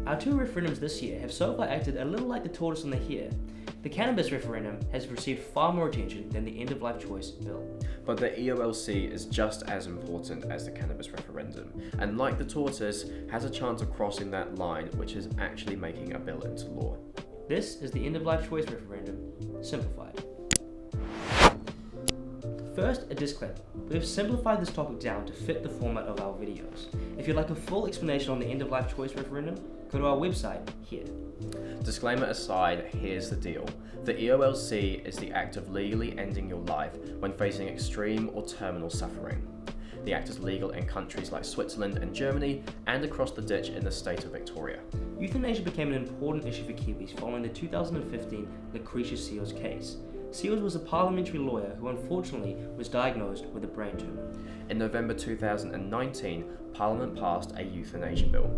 Our two referendums this year have so far acted a little like the tortoise and the hare. The cannabis referendum has received far more attention than the end-of-life choice bill. But the EOLC is just as important as the cannabis referendum, and like the tortoise, has a chance of crossing that line, which is actually making a bill into law. This is the end-of-life choice referendum, Simplified. First, a disclaimer. We have simplified this topic down to fit the format of our videos. If you'd like a full explanation on the end-of-life choice referendum, go to our website here. Disclaimer aside, here's the deal. The EOLC is the act of legally ending your life when facing extreme or terminal suffering. The act is legal in countries like Switzerland and Germany, and across the ditch in the state of Victoria. Euthanasia became an important issue for Kiwis following the 2015 Lucretia Seals case. Seals was a parliamentary lawyer who unfortunately was diagnosed with a brain tumour. In November 2019, Parliament passed a euthanasia bill.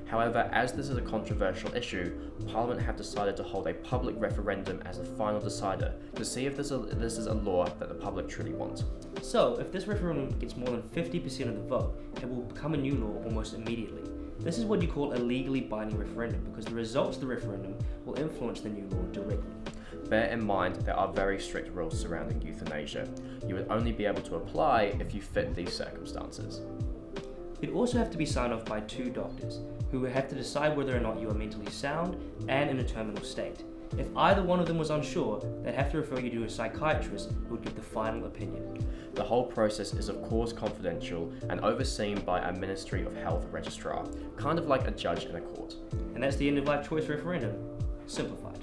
However, as this is a controversial issue, Parliament have decided to hold a public referendum as the final decider to see if this is a law that the public truly want. So, if this referendum gets more than 50% of the vote, it will become a new law almost immediately. This is what you call a legally binding referendum because the results of the referendum will influence the new law directly. Bear in mind there are very strict rules surrounding euthanasia. You would only be able to apply if you fit these circumstances. It'd also have to be signed off by two doctors, who would have to decide whether or not you are mentally sound and in a terminal state. If either one of them was unsure, they'd have to refer you to a psychiatrist who would give the final opinion. The whole process is of course confidential and overseen by a Ministry of Health registrar, kind of like a judge in a court. And that's the end of life choice referendum, simplified.